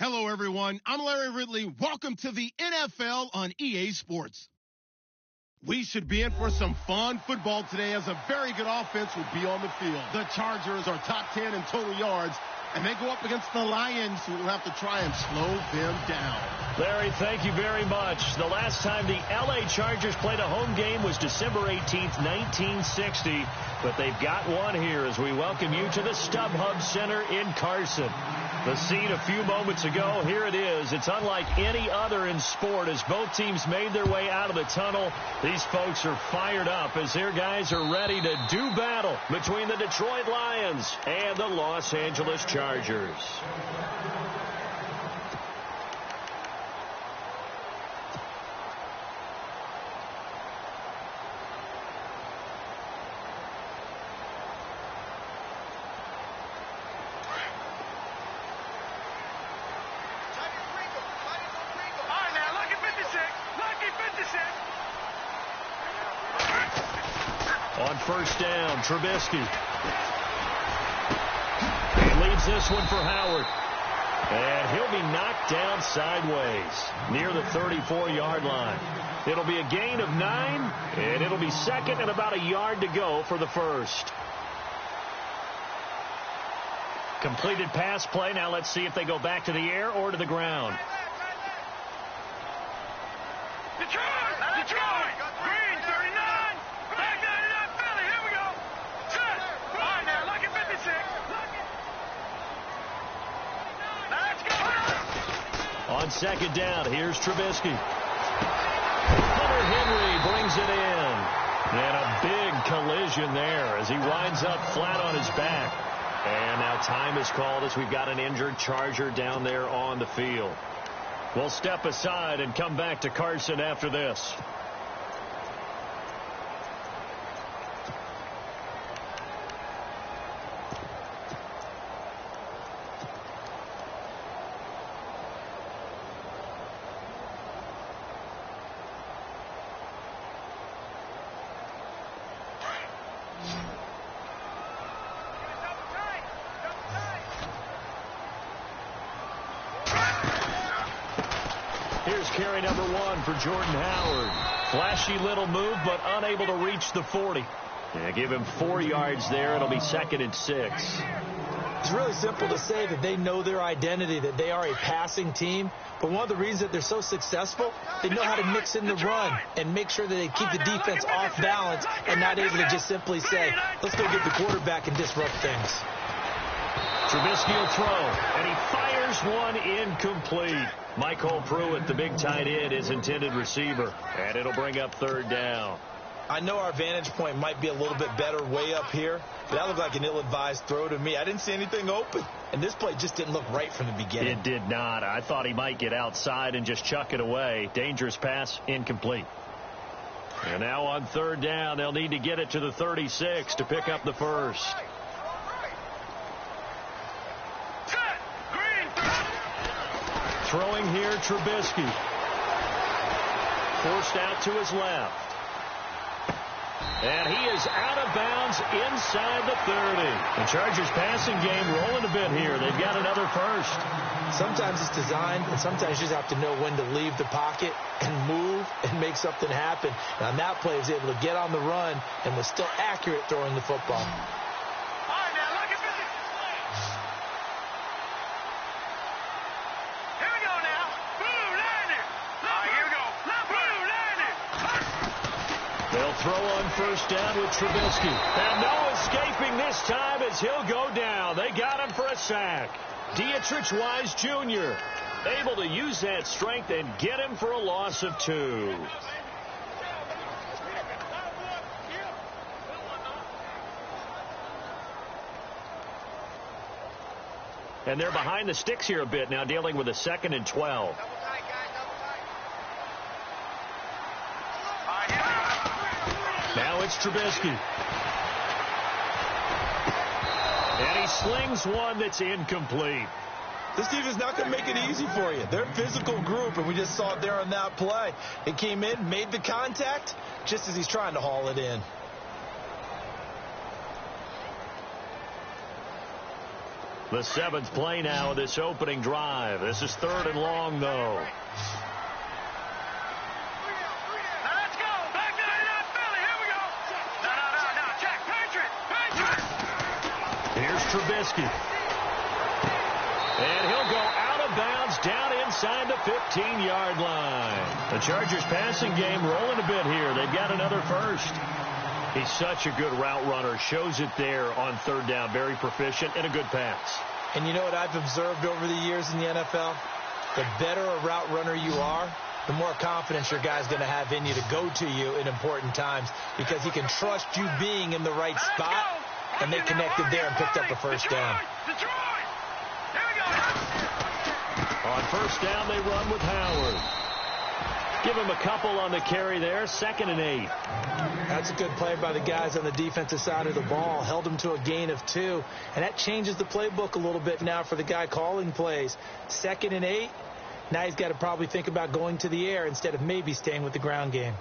Hello, everyone. I'm Larry Ridley. Welcome to the NFL on EA Sports. We should be in for some fun football today as a very good offense will be on the field. The Chargers are top 10 in total yards, and they go up against the Lions, who will have to try and slow them down. Larry, thank you very much. The last time the LA Chargers played a home game was December 18th, 1960. But they've got one here as we welcome you to the StubHub Center in Carson. The scene a few moments ago, here it is. It's unlike any other in sport as both teams made their way out of the tunnel. These folks are fired up as their guys are ready to do battle between the Detroit Lions and the Los Angeles Chargers. On first down, Trubisky. He leads this one for Howard. And he'll be knocked down sideways near the 34-yard line. It'll be a gain of 9, and it'll be second and about a yard to go for the first. Completed pass play. Now let's see if they go back to the air or to the ground. On second down, here's Trubisky. Hunter Henry brings it in. And a big collision there as he winds up flat on his back. And now time is called as we've got an injured Charger down there on the field. We'll step aside and come back to Carson after this. Here's carry number 1 for Jordan Howard. Flashy little move, but unable to reach the 40. Yeah, give him 4 yards there. It'll be second and 6. It's really simple to say that they know their identity, that they are a passing team. But one of the reasons that they're so successful, they know how to mix in the run and make sure that they keep the defense off balance and not able to just simply say, let's go get the quarterback and disrupt things. Trubisky will throw, and he fires one incomplete. Michael Pruitt, the big tight end, is intended receiver, and it'll bring up third down. I know our vantage point might be a little bit better way up here, but that looked like an ill-advised throw to me. I didn't see anything open, and this play just didn't look right from the beginning. It did not. I thought he might get outside and just chuck it away. Dangerous pass, incomplete. And now on third down, they'll need to get it to the 36 to pick up the first. Throwing here, Trubisky. Forced out to his left. And he is out of bounds inside the 30. The Chargers passing game rolling a bit here. They've got another first. Sometimes it's designed, and sometimes you just have to know when to leave the pocket and move and make something happen. And on that play, he was able to get on the run and was still accurate throwing the football. They'll throw on first down with Trubisky. And no escaping this time as he'll go down. They got him for a sack. Dietrich Wise Jr. able to use that strength and get him for a loss of 2. And they're behind the sticks here a bit now, dealing with a 2nd and 12. Now it's Trubisky. And he slings one that's incomplete. This team is not going to make it easy for you. They're a physical group, and we just saw it there on that play. It came in, made the contact, just as he's trying to haul it in. The 7th play now of this opening drive. This is 3rd and long, though. Here's Trubisky. And he'll go out of bounds down inside the 15-yard line. The Chargers passing game rolling a bit here. They've got another first. He's such a good route runner. Shows it there on 3rd down. Very proficient and a good pass. And you know what I've observed over the years in the NFL? The better a route runner you are, the more confidence your guy's going to have in you to go to you in important times because he can trust you being in the right spot, and they connected there and picked up a first down. On 1st down, they run with Howard. Give him a couple on the carry there. 2nd and 8. That's a good play by the guys on the defensive side of the ball. Held him to a gain of 2. And that changes the playbook a little bit now for the guy calling plays. 2nd and 8. Now he's got to probably think about going to the air instead of maybe staying with the ground game.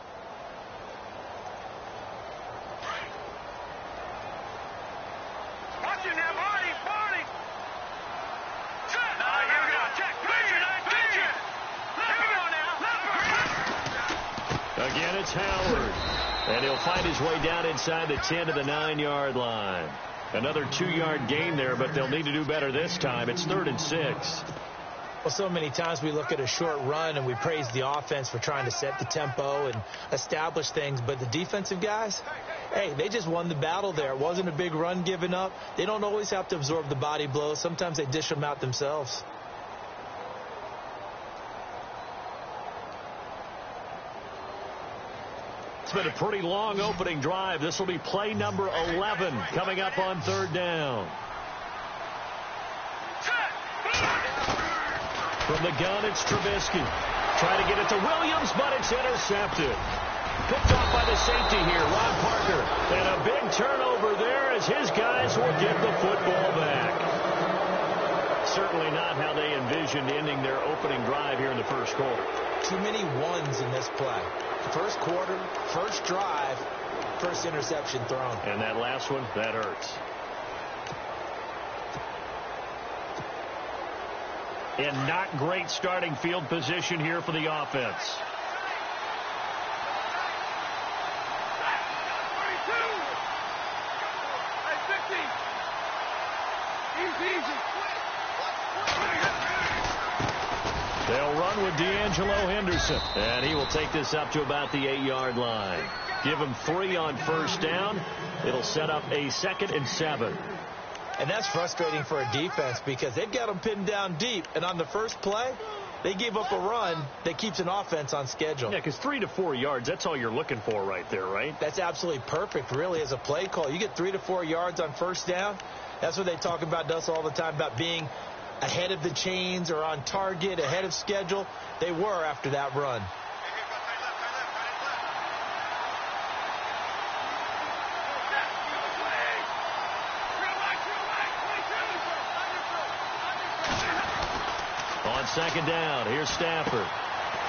Again, it's Howard. And he'll find his way down inside the 10 to the 9-yard line. Another 2-yard gain there, but they'll need to do better this time. It's 3rd and 6. Well, so many times we look at a short run and we praise the offense for trying to set the tempo and establish things. But the defensive guys, hey, they just won the battle there. It wasn't a big run given up. They don't always have to absorb the body blows. Sometimes they dish them out themselves. It's been a pretty long opening drive. This will be play number 11 coming up on 3rd down. From the gun, it's Trubisky. Trying to get it to Williams, but it's intercepted. Picked off by the safety here, Ron Parker. And a big turnover there as his guys will get the football back. Certainly not how they envisioned ending their opening drive here in the first quarter. Too many ones in this play. First quarter, first drive, first interception thrown. And that last one, that hurts. And not great starting field position here for the offense. They'll run with D'Angelo Henderson. And he will take this up to about the 8-yard line. Give him 3 on 1st down. It'll set up a 2nd and 7. And that's frustrating for a defense because they've got them pinned down deep. And on the first play, they give up a run that keeps an offense on schedule. Yeah, because 3 to 4 yards, that's all you're looking for right there, right? That's absolutely perfect, really, as a play call. You get 3 to 4 yards on 1st down. That's what they talk about us all the time, about being ahead of the chains or on target, ahead of schedule. They were after that run. On 2nd down, here's Stafford.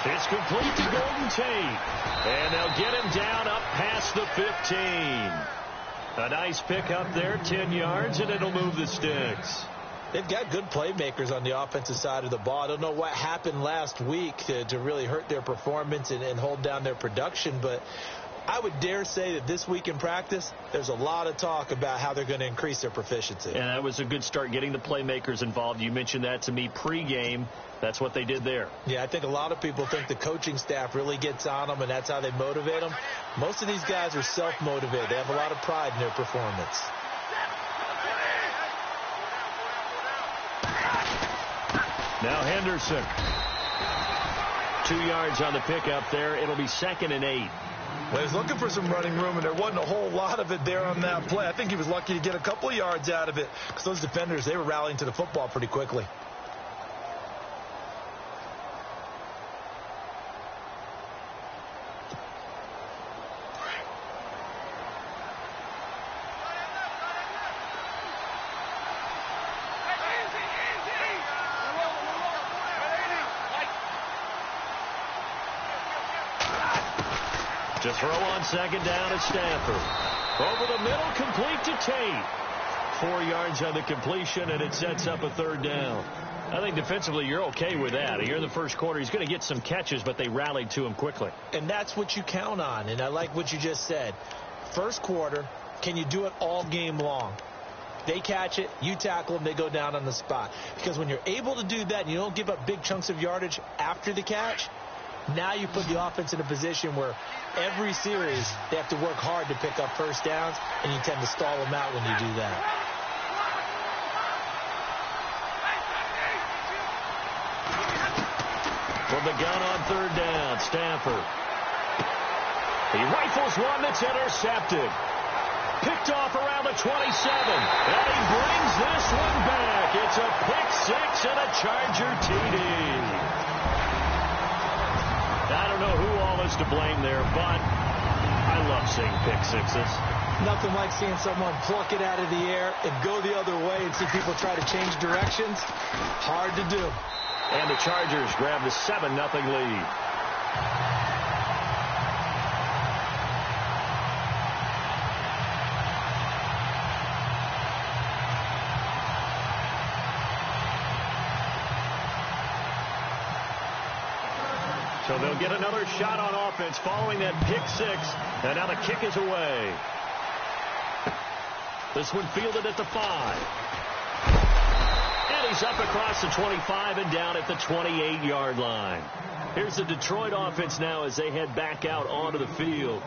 It's complete to Golden Tate. And they'll get him down up past the 15. A nice pickup there, 10 yards, and it'll move the sticks. They've got good playmakers on the offensive side of the ball. I don't know what happened last week to really hurt their performance and hold down their production, but I would dare say that this week in practice, there's a lot of talk about how they're going to increase their proficiency. And that was a good start getting the playmakers involved. You mentioned that to me pregame. That's what they did there. Yeah, I think a lot of people think the coaching staff really gets on them, and that's how they motivate them. Most of these guys are self-motivated. They have a lot of pride in their performance. Now Henderson. 2 yards on the pickup there. It'll be 2nd and 8. Well, he was looking for some running room, and there wasn't a whole lot of it there on that play. I think he was lucky to get a couple of yards out of it because those defenders, they were rallying to the football pretty quickly. To throw on 2nd down at Stafford. Over the middle, complete to Tate. 4 yards on the completion, and it sets up a 3rd down. I think defensively you're okay with that. Here in the first quarter, he's going to get some catches, but they rallied to him quickly. And that's what you count on, and I like what you just said. First quarter, can you do it all game long? They catch it, you tackle them, they go down on the spot. Because when you're able to do that and you don't give up big chunks of yardage after the catch, now you put the offense in a position where every series they have to work hard to pick up first downs, and you tend to stall them out when you do that. From the gun on 3rd down, Stafford. He rifles one that's intercepted. Picked off around the 27. And he brings this one back. It's a pick 6 and a Charger TD. I don't know who all is to blame there, but I love seeing pick 6s. Nothing like seeing someone pluck it out of the air and go the other way and see people try to change directions. Hard to do. And the Chargers grab the 7-0 lead. So they'll get another shot on offense following that pick 6. And now the kick is away. This one fielded at the 5. And he's up across the 25 and down at the 28-yard line. Here's the Detroit offense now as they head back out onto the field.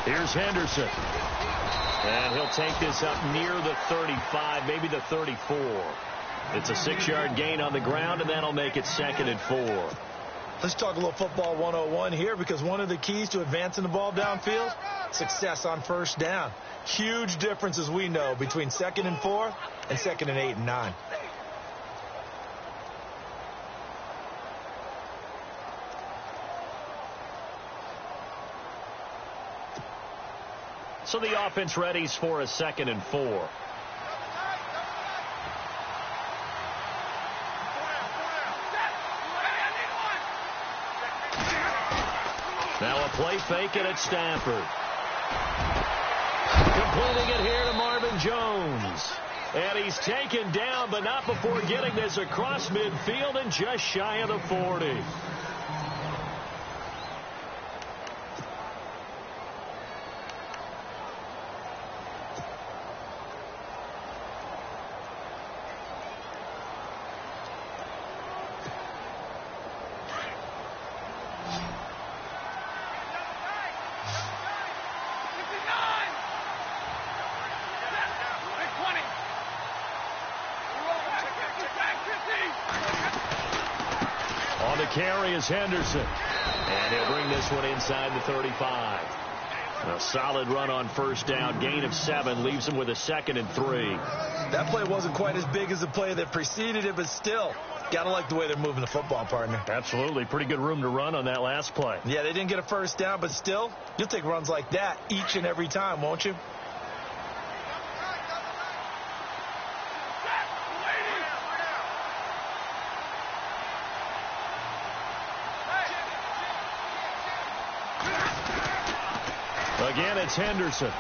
Here's Henderson. And he'll take this up near the 35, maybe the 34. It's a 6-yard gain on the ground, and that'll make it 2nd and 4. Let's talk a little football 101 here, because one of the keys to advancing the ball downfield, success on first down. Huge difference, as we know, between 2nd and 4 and 2nd and 8 and 9. So the offense readies for a 2nd and 4. Now a play fake, and it's Stafford. Completing it here to Marvin Jones. And he's taken down, but not before getting this across midfield and just shy of the 40. On the carry is Henderson. And he'll bring this one inside the 35. A solid run on first down. Gain of 7 leaves him with a 2nd and 3. That play wasn't quite as big as the play that preceded it, but still, gotta like the way they're moving the football, partner. Absolutely. Pretty good room to run on that last play. Yeah, they didn't get a first down, but still, you'll take runs like that each and every time, won't you? Again, it's Henderson.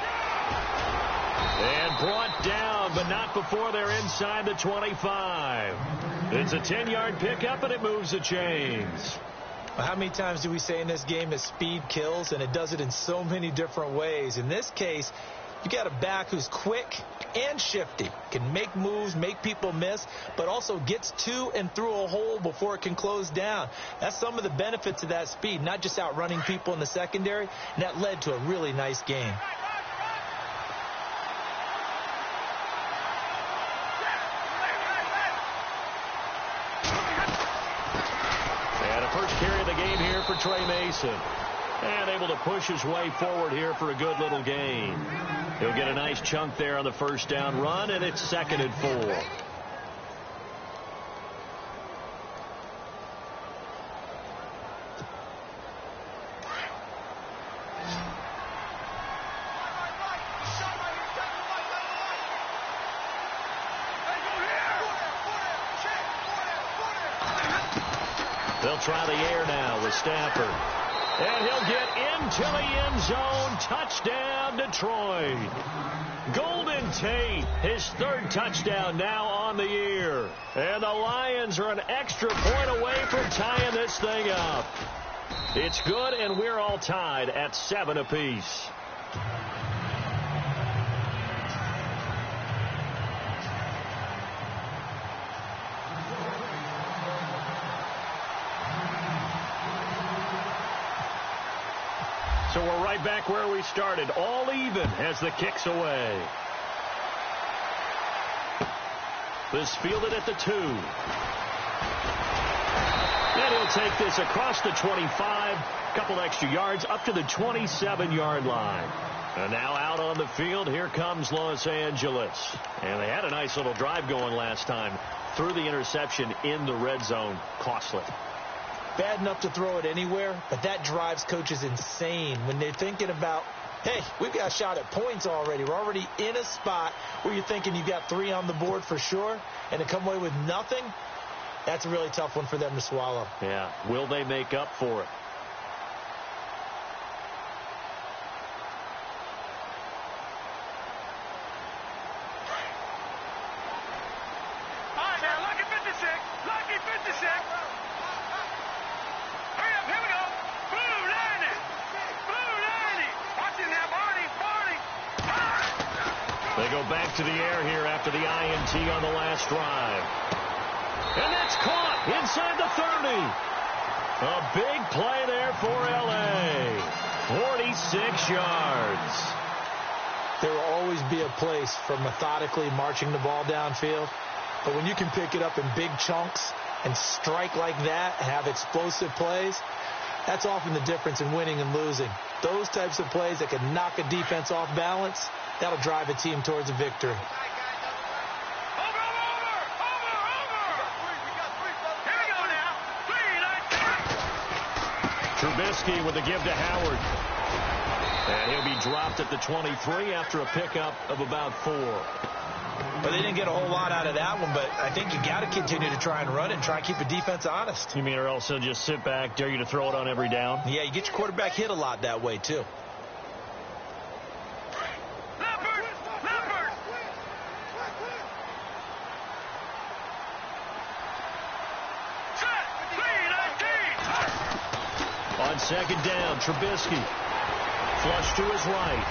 And brought down, but not before they're inside the 25. It's a 10-yard pickup, and it moves the chains. Well, how many times do we say in this game that speed kills, and it does it in so many different ways? In this case, you got a back who's quick and shifty, can make moves, make people miss, but also gets to and through a hole before it can close down. That's some of the benefits of that speed, not just outrunning people in the secondary, and that led to a really nice game. And a first carry of the game here for Trey Mason. And able to push his way forward here for a good little gain. He'll get a nice chunk there on the first down run, and it's 2nd and 4. They'll try the air now with Stafford. And he'll get into the end zone. Touchdown, Detroit. Golden Tate, his third touchdown now on the year. And the Lions are an extra point away from tying this thing up. It's good, and we're all tied at 7 apiece. So we're right back where we started, all even as the kick's away. This fielded at the 2. And he'll take this across the 25, couple extra yards up to the 27-yard line. And now out on the field, here comes Los Angeles. And they had a nice little drive going last time. Threw the interception in the red zone. Costly. Bad enough to throw it anywhere, but that drives coaches insane when they're thinking about, hey, we've got a shot at points already. We're already in a spot where you're thinking you've got 3 on the board for sure, and to come away with nothing, that's a really tough one for them to swallow. Yeah. Will they make up for it? They go back to the air here after the INT on the last drive. And that's caught inside the 30. A big play there for L.A. 46 yards. There will always be a place for methodically marching the ball downfield. But when you can pick it up in big chunks and strike like that and have explosive plays, that's often the difference in winning and losing. Those types of plays that can knock a defense off balance, that'll drive a team towards a victory. Trubisky with a give to Howard. And he'll be dropped at the 23 after a pickup of about 4. But they didn't get a whole lot out of that one, but I think you got to continue to try and run it and try and keep the defense honest. You mean or else they'll just sit back, dare you to throw it on every down? Yeah, you get your quarterback hit a lot that way, too. On second down, Trubisky. Flush to his right.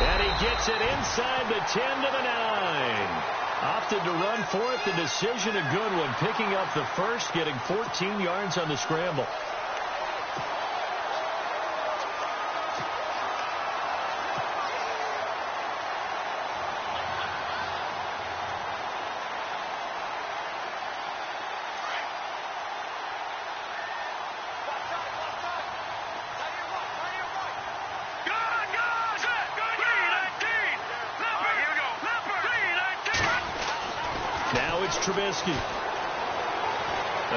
And he gets it inside the 10 to the 9. Opted to run for it. The decision a good one. Picking up the first, getting 14 yards on the scramble. Trubisky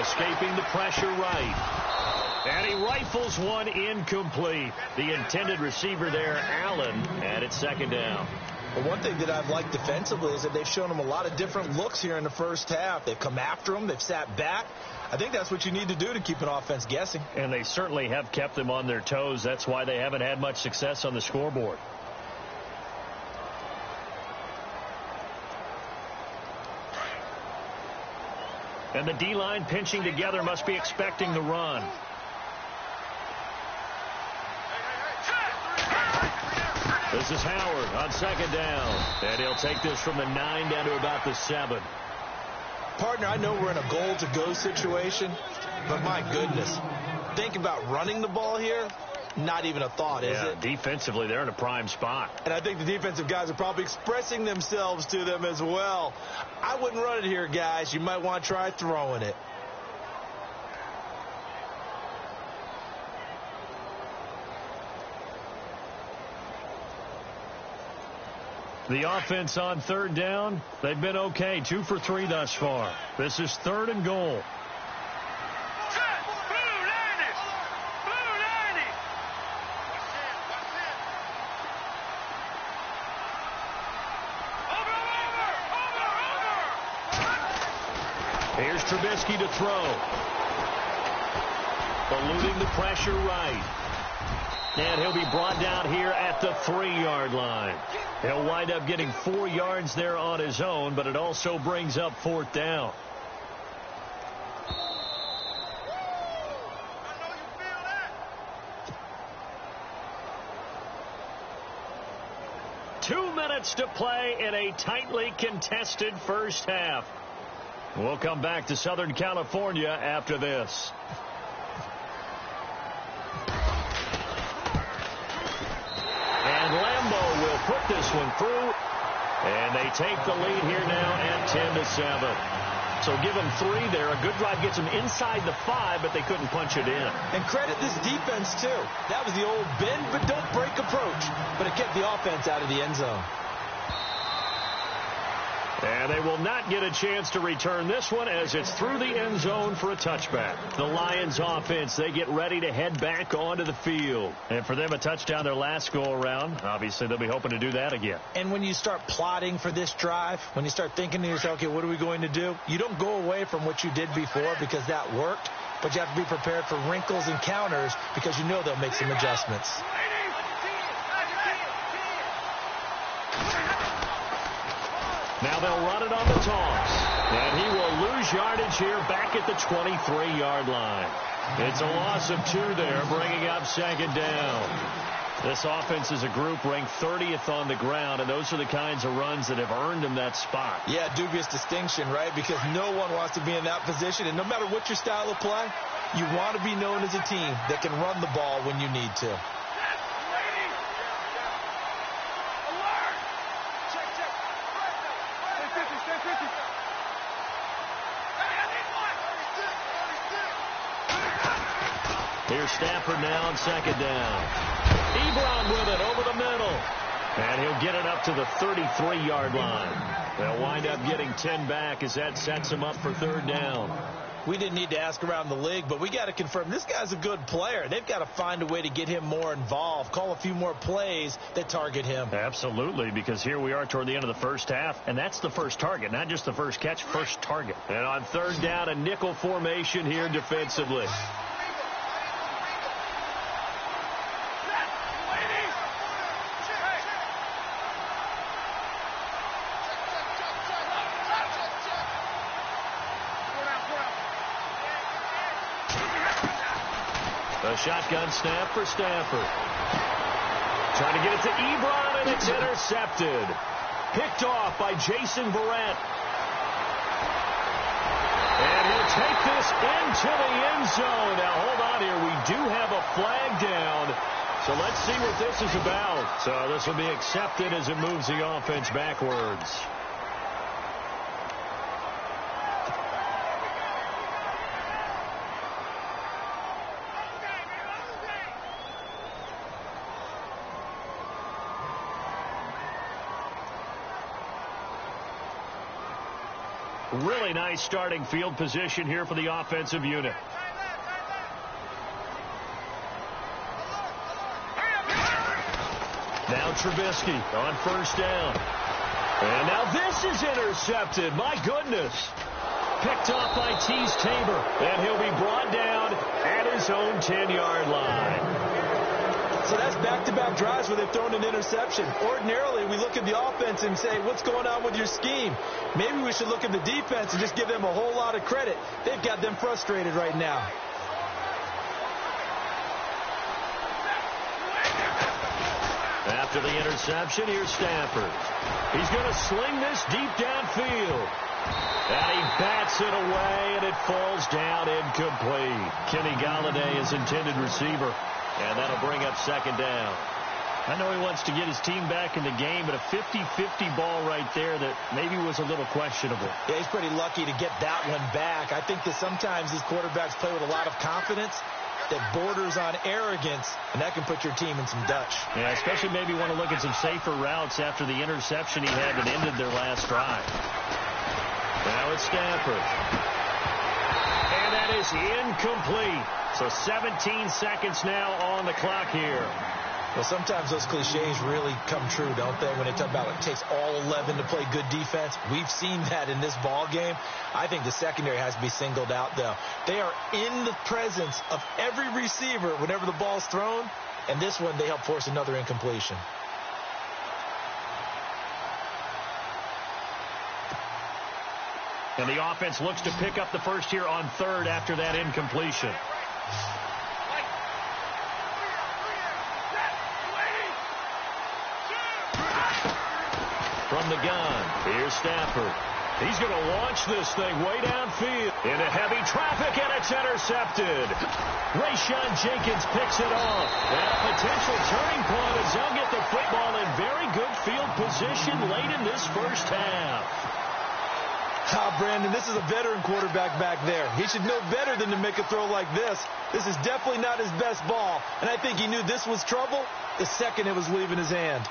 escaping the pressure right, and he rifles one incomplete. The intended receiver there, Allen, and it's second down. Well, one thing that I've liked defensively is that they've shown them a lot of different looks here in the first half. They've come after them. They've sat back. I think that's what you need to do to keep an offense guessing. And they certainly have kept them on their toes. That's why they haven't had much success on the scoreboard. And the D-line pinching together, must be expecting the run. This is Howard on second down. And he'll take this from the 9 down to about the 7. Partner, I know we're in a goal-to-go situation, but my goodness, think about running the ball here. Not even a thought, is it? Defensively, they're in a prime spot. And I think the defensive guys are probably expressing themselves to them as well. I wouldn't run it here, guys. You might want to try throwing it. The offense on third down, they've been okay. 2 for 3 thus far. This is 3rd and goal. Here's Trubisky to throw. eluding the pressure right. And he'll be brought down here at the 3-yard line. He'll wind up getting 4 yards there on his own, but it also brings up 4th down. Two minutes to play in a tightly contested first half. We'll come back to Southern California after this. And Lambeau will put this one through. And they take the lead here now at 10-7. So give them 3 there. A good drive gets them inside the 5, but they couldn't punch it in. And credit this defense, too. That was the old bend but don't break approach. But it kept the offense out of the end zone. And they will not get a chance to return this one as it's through the end zone for a touchback. The Lions offense, they get ready to head back onto the field. And for them, a touchdown their last go-around. Obviously, they'll be hoping to do that again. And when you start plotting for this drive, when you start thinking to yourself, okay, what are we going to do? You don't go away from what you did before because that worked, but you have to be prepared for wrinkles and counters because you know they'll make some adjustments. Now they'll run it on the toss. And he will lose yardage here back at the 23-yard line. It's a loss of 2 there, bringing up 2nd down. This offense is a group ranked 30th on the ground, and those are the kinds of runs that have earned him that spot. Yeah, dubious distinction, right? Because no one wants to be in that position, and no matter what your style of play, you want to be known as a team that can run the ball when you need to. Here's Stafford now on 2nd down. Ebron with it over the middle. And he'll get it up to the 33-yard line. They'll wind up getting 10 back as that sets him up for 3rd down. We didn't need to ask around the league, but we got to confirm this guy's a good player. They've got to find a way to get him more involved, call a few more plays that target him. Absolutely, because here we are toward the end of the first half, and that's the first target, not just the first catch, first target. And on 3rd down, a nickel formation here defensively. A shotgun snap for Stafford. Trying to get it to Ebron, and it's intercepted. Picked off by Jason Verrett. And he'll take this into the end zone. Now, hold on here. We do have a flag down. So let's see what this is about. So this will be accepted as it moves the offense backwards. Really nice starting field position here for the offensive unit. Now Trubisky on 1st down. And now this is intercepted. My goodness. Picked off by Tease Tabor. And he'll be brought down at his own 10-yard line. So that's back-to-back drives where they've thrown an interception. Ordinarily, we look at the offense and say, what's going on with your scheme? Maybe we should look at the defense and just give them a whole lot of credit. They've got them frustrated right now. After the interception, here's Stafford. He's going to sling this deep downfield. And he bats it away, and it falls down incomplete. Kenny Golladay is intended receiver. And that'll bring up 2nd down. I know he wants to get his team back in the game, but a 50-50 ball right there that maybe was a little questionable. Yeah, he's pretty lucky to get that one back. I think that sometimes these quarterbacks play with a lot of confidence that borders on arrogance, and that can put your team in some Dutch. Yeah, especially maybe want to look at some safer routes after the interception he had that ended their last drive. Now it's Stafford. And that is incomplete. So 17 seconds now on the clock here. Well, sometimes those cliches really come true, don't they? When they talk about it takes all 11 to play good defense. We've seen that in this ball game. I think the secondary has to be singled out, though. They are in the presence of every receiver whenever the ball's thrown, and this one they help force another incompletion. And the offense looks to pick up the first here on third after that incompletion. From the gun, here's Stafford. He's going to launch this thing way downfield into heavy traffic, and it's intercepted. Rayshon Jenkins picks it off. And a potential turning point as they'll get the football in very good field position late in this first half. Brandon, this is a veteran quarterback back there. He should know better than to make a throw like this. This is definitely not his best ball, and I think he knew this was trouble the second it was leaving his hand.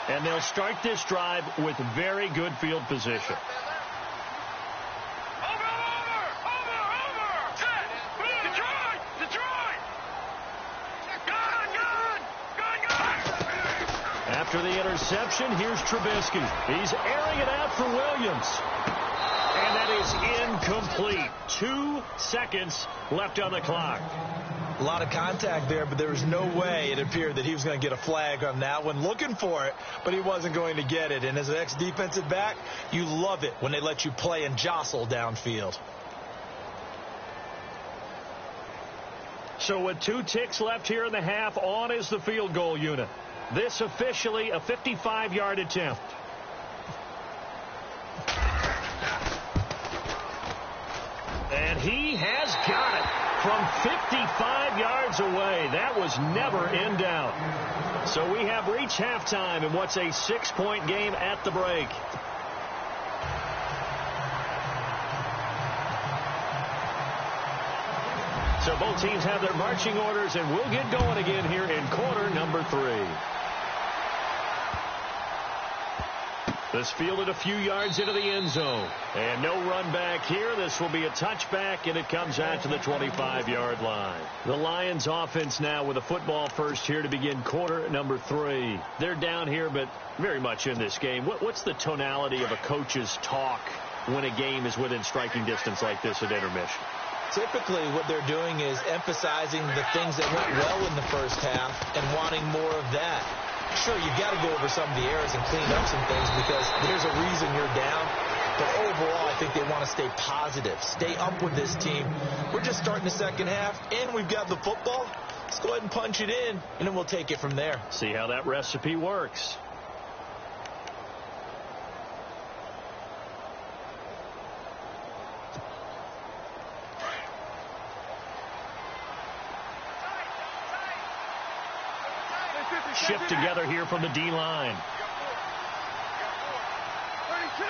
And they'll start this drive with very good field position. After the interception, here's Trubisky. He's airing it out for Williams. And that is incomplete. 2 seconds left on the clock. A lot of contact there, but there was no way it appeared that he was going to get a flag on that one. Looking for it, but he wasn't going to get it. And as an ex-defensive back, you love it when they let you play and jostle downfield. So with 2 ticks left here in the half, on is the field goal unit. This officially a 55-yard attempt. And he has got it from 55 yards away. That was never in doubt. So we have reached halftime in what's a 6-point game at the break. So both teams have their marching orders, and we'll get going again here in quarter number 3. This fielded a few yards into the end zone. And no run back here. This will be a touchback, and it comes out to the 25-yard line. The Lions offense now with a football first here to begin quarter number 3. They're down here, but very much in this game. What's the tonality of a coach's talk when a game is within striking distance like this at intermission? Typically, what they're doing is emphasizing the things that went well in the first half and wanting more of that. Sure, you've got to go over some of the errors and clean up some things because there's a reason you're down. But overall, I think they want to stay positive, stay up with this team. We're just starting the second half, and we've got the football. Let's go ahead and punch it in, and then we'll take it from there. See how that recipe works. Shift together here from the D-line. 32.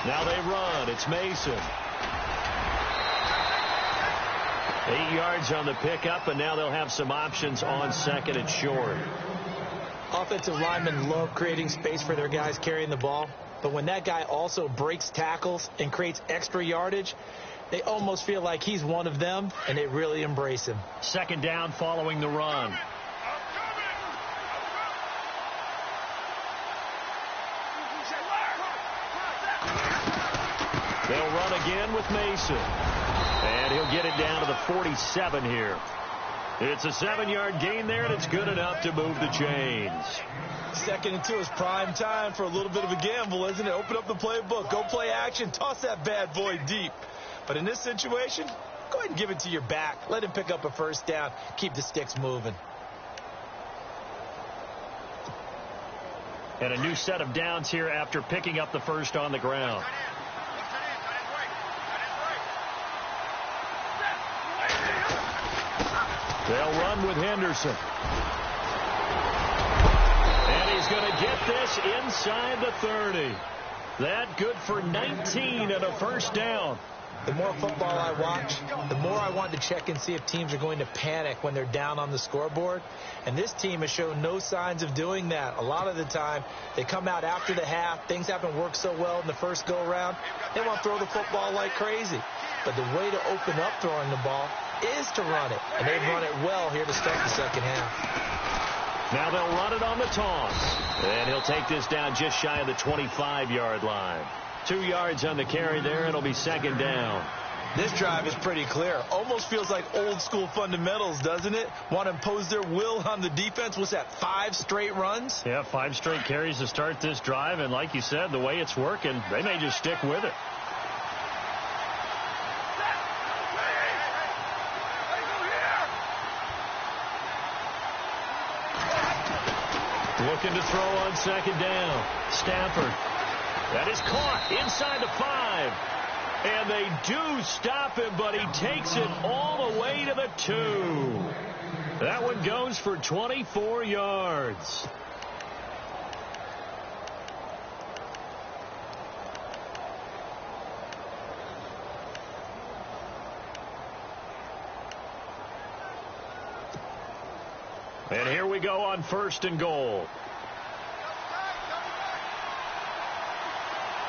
Now they run. It's Mason. 8 yards on the pickup, and now they'll have some options on second and short. Offensive linemen love creating space for their guys carrying the ball, but when that guy also breaks tackles and creates extra yardage, they almost feel like he's one of them, and they really embrace him. Second down following the run. They'll run again with Mason. And he'll get it down to the 47 here. It's a 7-yard gain there, and it's good enough to move the chains. 2nd and 2 is prime time for a little bit of a gamble, isn't it? Open up the playbook. Go play action. Toss that bad boy deep. But in this situation, go ahead and give it to your back. Let him pick up a first down. Keep the sticks moving. And a new set of downs here after picking up the first on the ground. They'll run with Henderson. And he's going to get this inside the 30. That good for 19 and a first down. the more football I watch, the more I want to check and see if teams are going to panic when they're down on the scoreboard. And this team has shown no signs of doing that. A lot of the time, they come out after the half. Things haven't worked so well in the first go-around. They want to throw the football like crazy. But the way to open up throwing the ball is to run it. And they've run it well here to start the second half. Now they'll run it on the toss. And he'll take this down just shy of the 25-yard line. 2 yards on the carry there. It'll be second down. This drive is pretty clear. Almost feels like old school fundamentals, doesn't it? Want to impose their will on the defense. What's that, 5 straight runs? Yeah, 5 straight carries to start this drive. And like you said, the way it's working, they may just stick with it. Looking to throw on second down. Stafford. That is caught inside the 5. And they do stop him, but he takes it all the way to the 2. That one goes for 24 yards. And here we go on 1st and goal.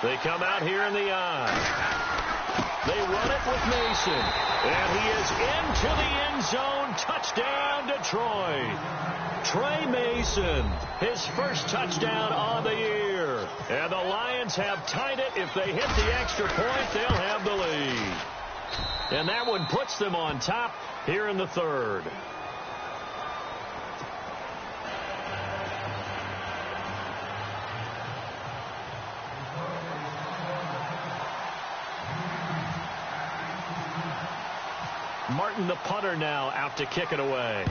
They come out here in the eye. They run it with Mason. And he is into the end zone. Touchdown, Detroit. Trey Mason, his first touchdown on the year. And the Lions have tied it. If they hit the extra point, they'll have the lead. And that one puts them on top here in the 3rd. Martin, the punter, now out to kick it away.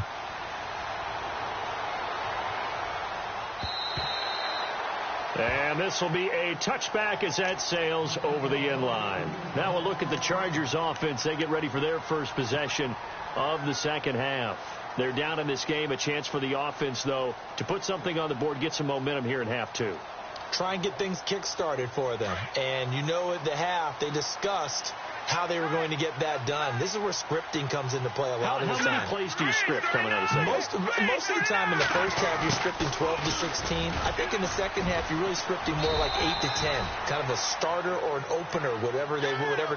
And this will be a touchback as that sails over the end line. Now we'll look at the Chargers offense. They get ready for their first possession of the second half. They're down in this game. A chance for the offense, though, to put something on the board, get some momentum here in half 2. Try and get things kick-started for them. And you know at the half, they discussed how they were going to get that done. This is where scripting comes into play a lot of the time. How many plays do you script coming out of the second half? Most of the time in the first half, you're scripting 12 to 16. I think in the second half, you're really scripting more like 8 to 10. Kind of a starter or an opener, whatever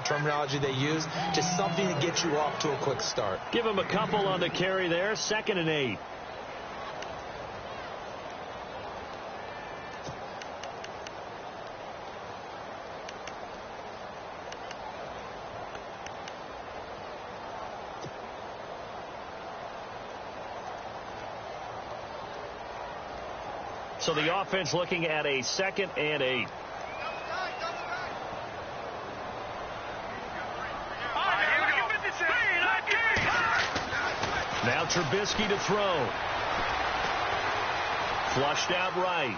terminology they use. Just something to get you off to a quick start. Give them a couple on the carry there. 2nd and 8. So the offense looking at a 2nd and 8. Now Trubisky to throw. Flushed out right.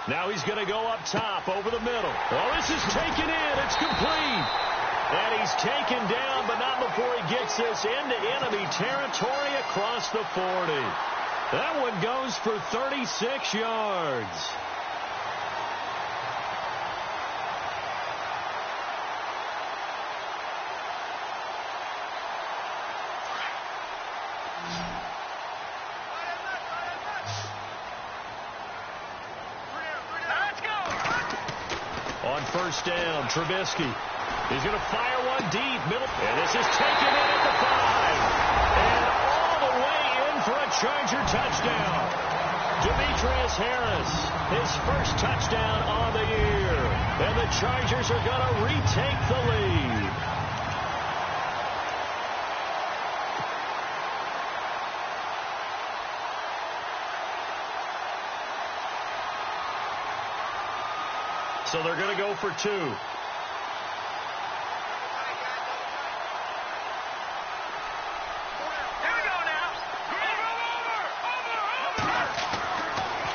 Now he's going to go up top over the middle. Oh, this is taken in. It's complete. And he's taken down, but not before he gets this into enemy territory across the 40. That one goes for 36 yards. On 1st down, Trubisky. He's going to fire one deep. Middle. And this is taken in at the 5. And all the way in for a Charger touchdown. Demetrius Harris, his first touchdown on the year. And the Chargers are going to retake the lead. So they're going to go for 2.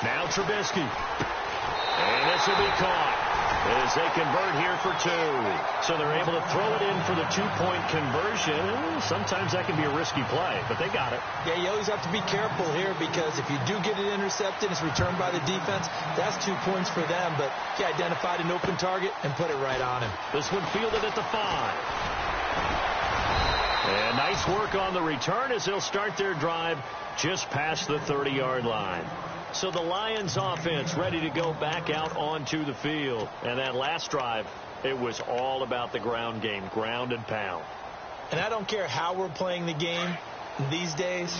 Now Trubisky. And this will be caught. as they convert here for 2. So they're able to throw it in for the 2-point conversion. Sometimes that can be a risky play, but they got it. Yeah, you always have to be careful here because if you do get it intercepted, it's returned by the defense. That's 2 points for them, but he identified an open target and put it right on him. This one fielded at the 5. And nice work on the return as they'll start their drive just past the 30-yard line. So the Lions offense ready to go back out onto the field. And that last drive, it was all about the ground game, ground and pound. And I don't care how we're playing the game these days,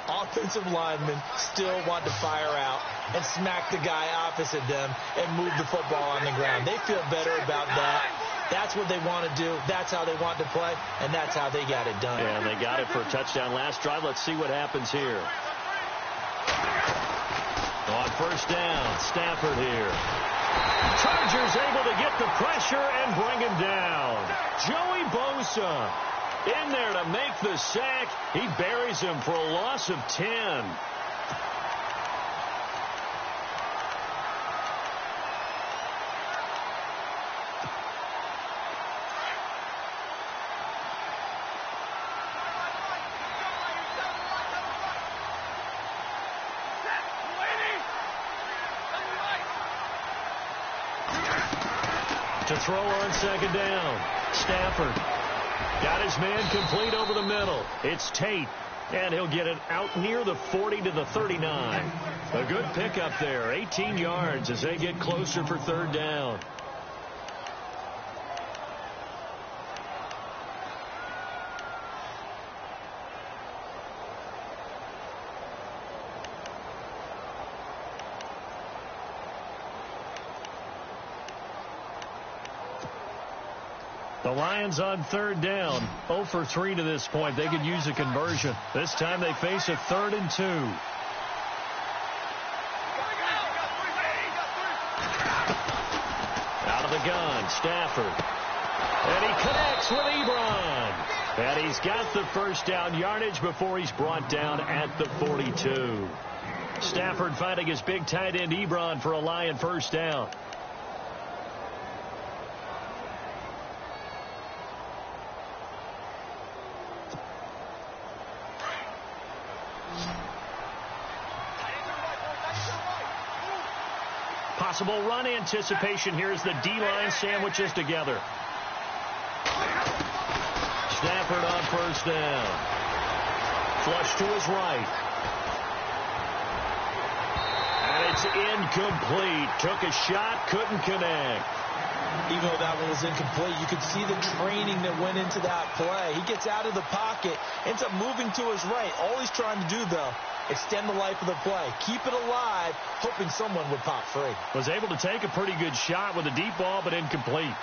offensive linemen still want to fire out and smack the guy opposite them and move the football on the ground. They feel better about that. That's what they want to do. That's how they want to play, and that's how they got it done. Yeah, they got it for a touchdown last drive. Let's see what happens here. On first down, Stafford here. Chargers able to get the pressure and bring him down. Joey Bosa in there to make the sack. He buries him for a loss of 10. To throw on second down. Stafford got his man complete over the middle. It's Tate, and he'll get it out near the 40 to the 39. A good pickup there, 18 yards as they get closer for third down. The Lions on third down, 0 for 3 to this point. They could use a conversion. This time they face a 3rd and 2. Out of the gun, Stafford. And he connects with Ebron. And he's got the first down yardage before he's brought down at the 42. Stafford finding his big tight end Ebron for a Lion first down. Possible run anticipation here as the D-line sandwiches together. Stafford on first down. Flush to his right. And it's incomplete. Took a shot, couldn't connect. Even though that one was incomplete, you could see the training that went into that play. He gets out of the pocket, ends up moving to his right. All he's trying to do, though, extend the life of the play. Keep it alive, hoping someone would pop free. Was able to take a pretty good shot with a deep ball, but incomplete.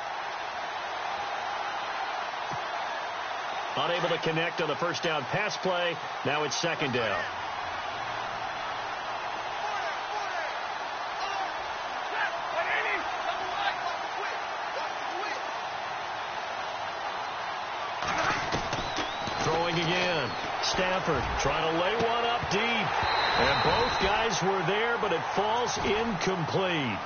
Unable to connect on the first down pass play. Now it's second down. Throwing again. Stafford trying to lay one up deep. And both guys were there, but it falls incomplete.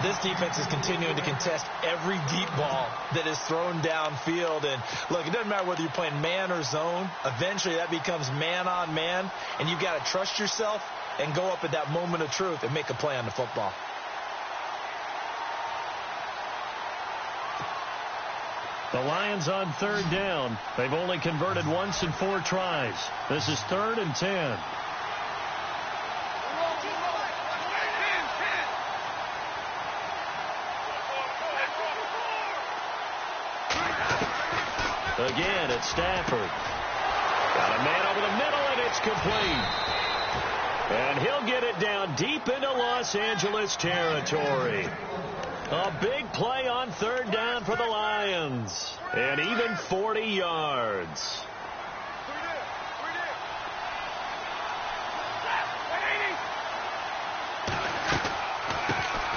This defense is continuing to contest every deep ball that is thrown downfield. And, look, it doesn't matter whether you're playing man or zone. Eventually that becomes man on man. And you've got to trust yourself and go up at that moment of truth and make a play on the football. The Lions on third down. They've only converted once in 4 tries. This is 3rd and 10. Again, it's Stafford. Got a man over the middle, and it's complete. And he'll get it down deep into Los Angeles territory. A big play on third down for the Lions. And even 40 yards.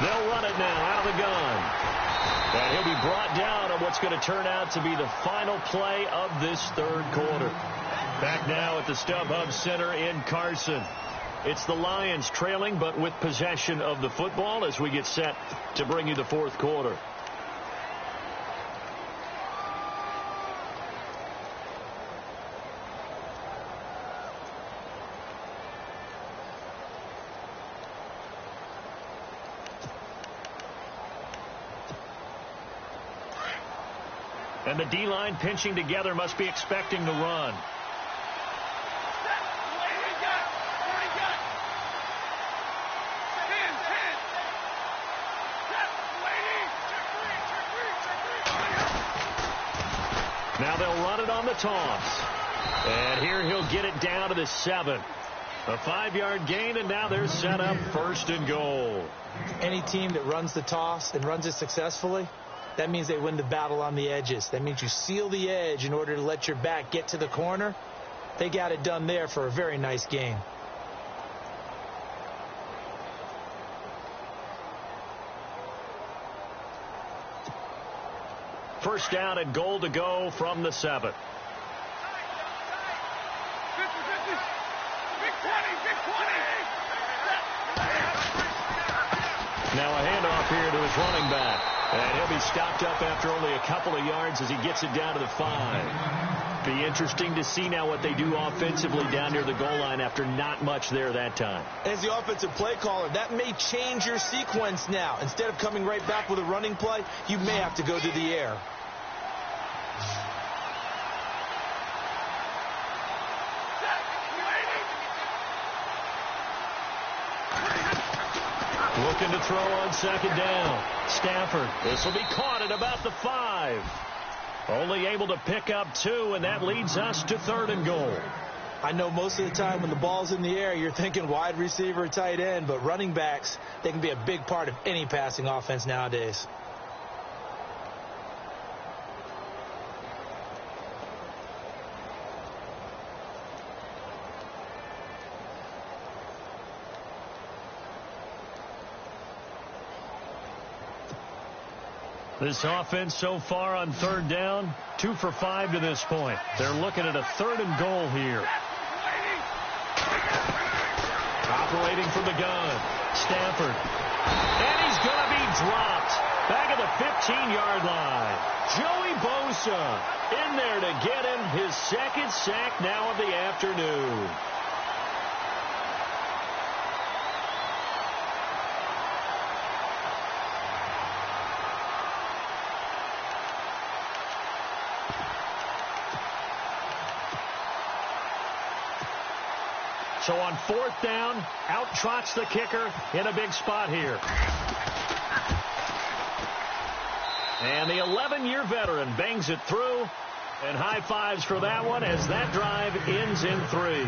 They'll run it now out of the gun. And he'll be brought down on what's going to turn out to be the final play of this third quarter. Back now at the StubHub Center in Carson. It's the Lions trailing, but with possession of the football as we get set to bring you the fourth quarter. And the D-line pinching together must be expecting to run. Now they'll run it on the toss. And here he'll get it down to the 7. A 5-yard gain, and now they're set up first and goal. Any team that runs the toss and runs it successfully, that means they win the battle on the edges. That means you seal the edge in order to let your back get to the corner. They got it done there for a very nice gain. First down and goal to go from the 7. Now a handoff here to his running back. And he'll be stopped up after only a couple of yards as he gets it down to the 5. Be interesting to see now what they do offensively down near the goal line after not much there that time. As the offensive play caller, that may change your sequence now. Instead of coming right back with a running play, you may have to go to the air. Looking to throw on second down. Stafford. This will be caught at about the 5. Only able to pick up 2, and that leads us to third and goal. I know most of the time when the ball's in the air, you're thinking wide receiver, tight end, but running backs, they can be a big part of any passing offense nowadays. This offense so far on third down, 2 for 5 to this point. They're looking at a third and goal here. Operating from the gun, Stafford. And he's going to be dropped. Back at the 15-yard line. Joey Bosa in there to get him his second sack now of the afternoon. So on fourth down, out trots the kicker in a big spot here. And the 11-year veteran bangs it through. And high fives for that one as that drive ends in 3.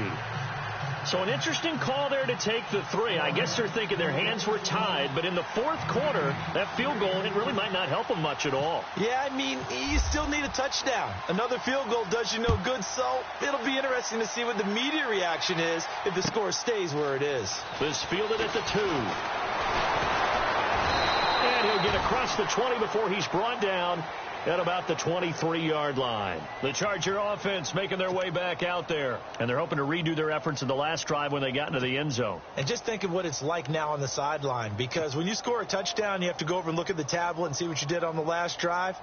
So an interesting call there to take the 3. I guess they're thinking their hands were tied, but in the fourth quarter, that field goal, it really might not help them much at all. Yeah, I mean, you still need a touchdown. Another field goal does you no good, so it'll be interesting to see what the media reaction is if the score stays where it is. This fielded at the 2. And he'll get across the 20 before he's brought down at about the 23-yard line. The Charger offense making their way back out there, and they're hoping to redo their efforts in the last drive when they got into the end zone. And just think of what it's like now on the sideline, because when you score a touchdown, you have to go over and look at the tablet and see what you did on the last drive.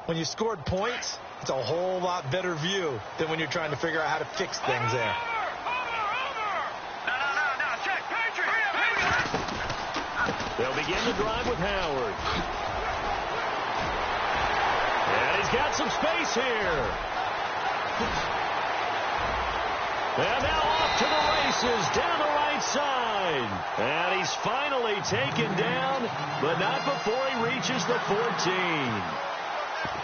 When you scored points, it's a whole lot better view than when you're trying to figure out how to fix things there. They'll begin the drive with Howard. And he's got some space here. And now off to the races down the right side. And he's finally taken down, but not before he reaches the 14.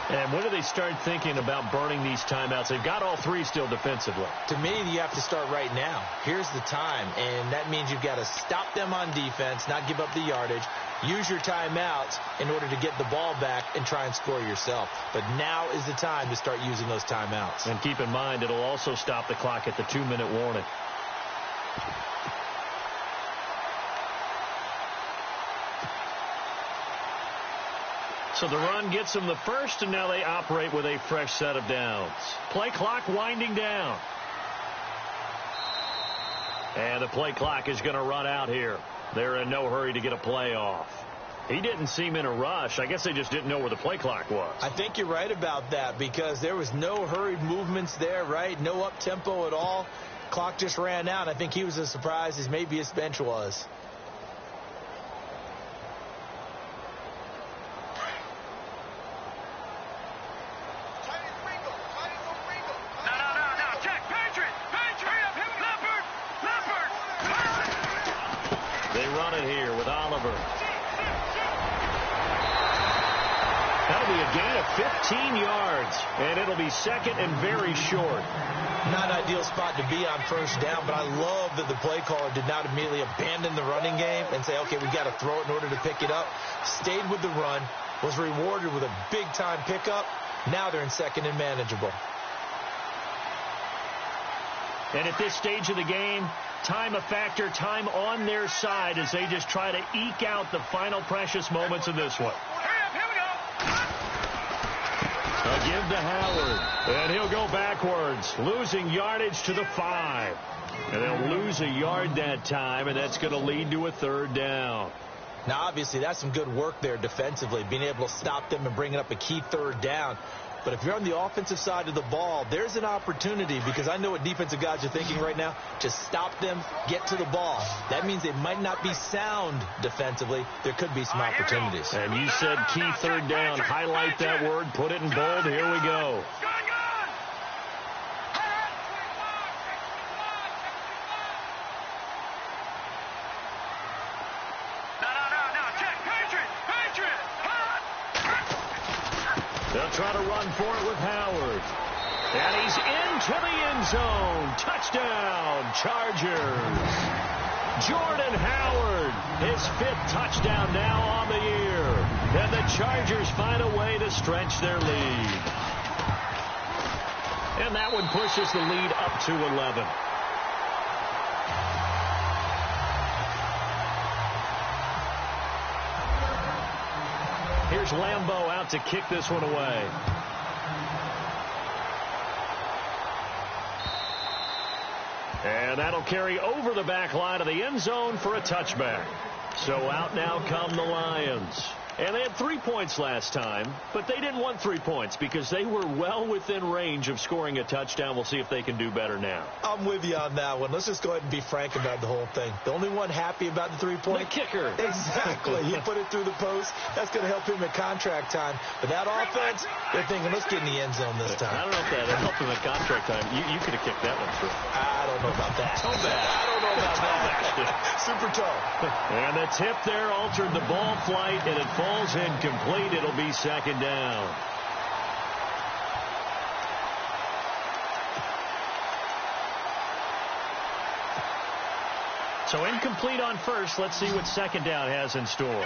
And when do they start thinking about burning these timeouts? They've got all 3 still defensively. To me, you have to start right now. Here's the time, and that means you've got to stop them on defense, not give up the yardage, use your timeouts in order to get the ball back and try and score yourself. But now is the time to start using those timeouts. And keep in mind, it'll also stop the clock at the 2-minute warning. So the run gets them the first, and now they operate with a fresh set of downs. Play clock winding down. And the play clock is going to run out here. They're in no hurry to get a play off. He didn't seem in a rush. I guess they just didn't know where the play clock was. I think you're right about that because there was no hurried movements there, right? No up-tempo at all. Clock just ran out. I think he was as surprised as maybe his bench was. They run it here with Oliver. That'll be a gain of 15 yards, and it'll be second and very short. Not an ideal spot to be on first down, but I love that the play caller did not immediately abandon the running game and say, okay, we've got to throw it in order to pick it up. Stayed with the run, was rewarded with a big-time pickup. Now they're in second and manageable. And at this stage of the game, time a factor, time on their side as they just try to eke out the final precious moments of this one. A give to Howard, and he'll go backwards, losing yardage to the 5. And they'll lose a yard that time, and that's going to lead to a third down. Now, obviously, that's some good work there defensively, being able to stop them and bringing up a key third down. But if you're on the offensive side of the ball, there's an opportunity because I know what defensive guys are thinking right now. Just stop them, get to the ball. That means they might not be sound defensively. There could be some opportunities. And you said key third down. Highlight that word. Put it in bold. Here we go. They'll try to run for it with Howard. And he's into the end zone. Touchdown, Chargers. Jordan Howard, his 5th touchdown now on the year. And the Chargers find a way to stretch their lead. And that one pushes the lead up to 11. Here's Lambeau out to kick this one away. And that'll carry over the back line of the end zone for a touchback. So out now come the Lions. And they had 3 points last time, but they didn't want 3 points because they were well within range of scoring a touchdown. We'll see if they can do better now. I'm with you on that one. Let's just go ahead and be frank about the whole thing. The only one happy about the 3-point? The kicker. Exactly. He put it through the post. That's going to help him at contract time. But that offense, they're thinking, let's get in the end zone this time. I don't know if that helped him at contract time. You could have kicked that one through. I don't know about that. Toe back. I don't know about that. Super toe. And the tip there altered the ball flight, and it falls incomplete. It'll be second down. So incomplete on first. Let's see what second down has in store.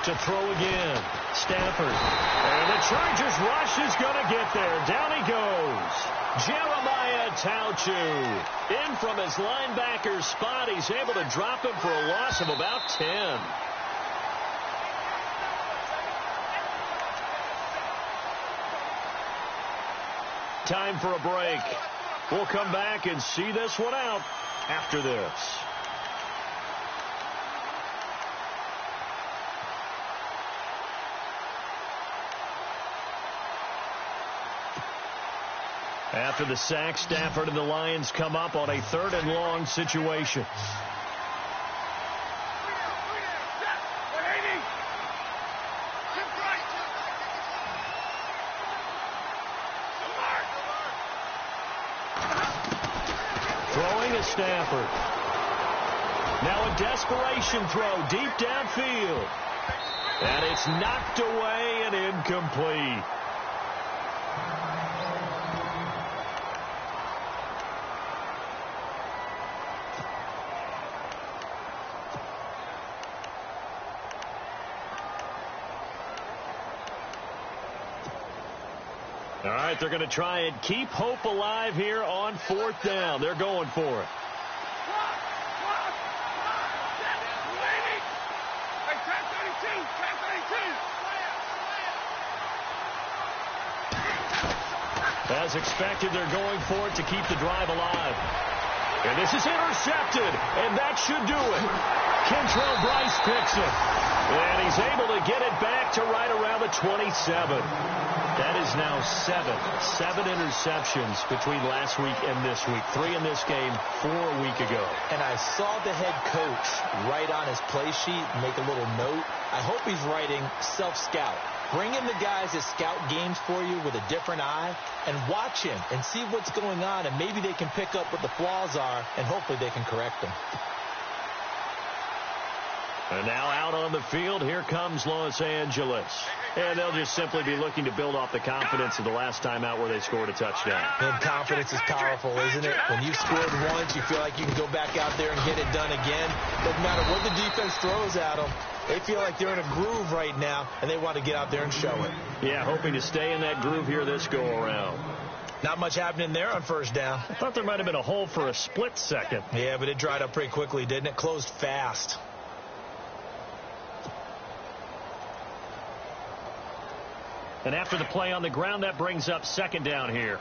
To throw again. Stafford. And the Chargers rush is going to get there. Down he goes. Jeremiah Tauchu. In from his linebacker spot. He's able to drop him for a loss of about 10. Time for a break. We'll come back and see this one out after this. After the sack, Stafford and the Lions come up on a 3rd and long situation. Throwing to Stafford. Now a desperation throw deep downfield. And it's knocked away and incomplete. All right, they're going to try and keep hope alive here on 4th down. They're going for it. As expected, they're going for it to keep the drive alive. And this is intercepted, and that should do it. Kentrell Bryce picks it. And he's able to get it back to right around the 27. That is now 7 interceptions between last week and this week. 3 in this game, 4 a week ago. And I saw the head coach write on his play sheet, make a little note. I hope he's writing self-scout. Bring in the guys that scout games for you with a different eye and watch him and see what's going on, and maybe they can pick up what the flaws are, and hopefully they can correct them. And now out on the field, here comes Los Angeles. And they'll just simply be looking to build off the confidence of the last time out where they scored a touchdown. And confidence is powerful, isn't it? When you've scored once, you feel like you can go back out there and get it done again. Doesn't matter what the defense throws at them. They feel like they're in a groove right now, and they want to get out there and show it. Yeah, hoping to stay in that groove here this go-around. Not much happening there on 1st down. I thought there might have been a hole for a split second. Yeah, but it dried up pretty quickly, didn't it? Closed fast. And after the play on the ground, that brings up 2nd down here.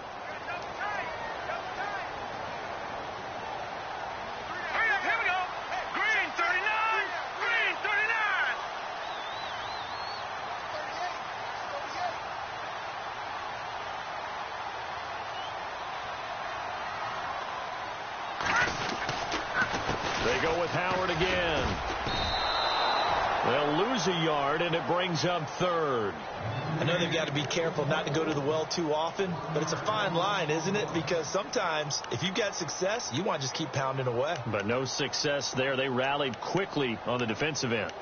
They go with Howard again. They'll lose a yard, and it brings up 3rd. I know they've got to be careful not to go to the well too often, but it's a fine line, isn't it? Because sometimes, if you've got success, you want to just keep pounding away. But no success there. They rallied quickly on the defensive end.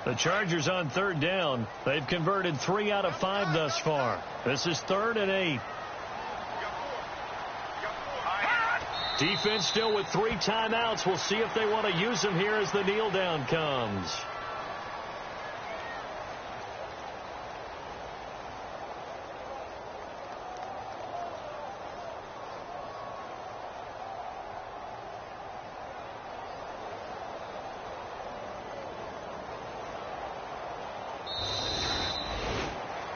The Chargers on 3rd down. They've converted 3 out of 5 thus far. This is 3rd and 8. Defense still with 3 timeouts. We'll see if they want to use them here as the kneel down comes.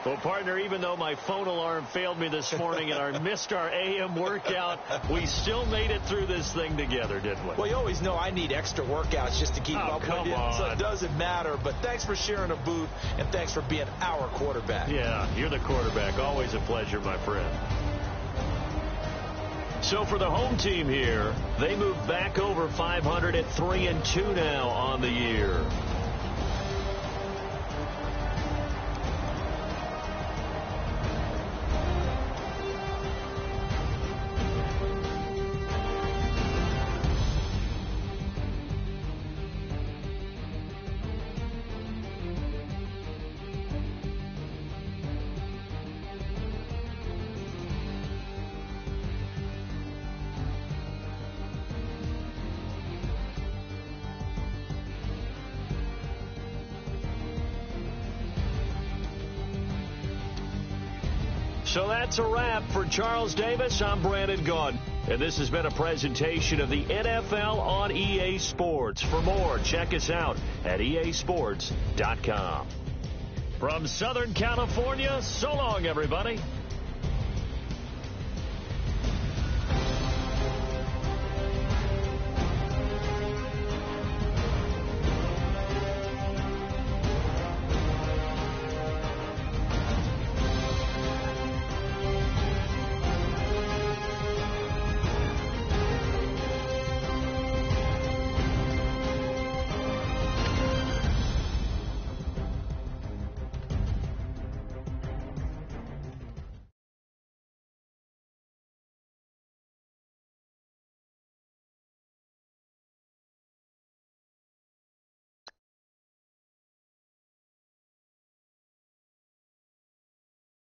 Well, partner, even though my phone alarm failed me this morning and I missed our AM workout, we still made it through this thing together, didn't we? Well, you always know I need extra workouts just to keep up with you, so it doesn't matter. But thanks for sharing a booth, and thanks for being our quarterback. Yeah, you're the quarterback. Always a pleasure, my friend. So for the home team here, they move back over 500 at 3-2 now on the year. So that's a wrap for Charles Davis. I'm Brandon Gaudin, and this has been a presentation of the NFL on EA Sports. For more, check us out at easports.com. From Southern California, so long, everybody.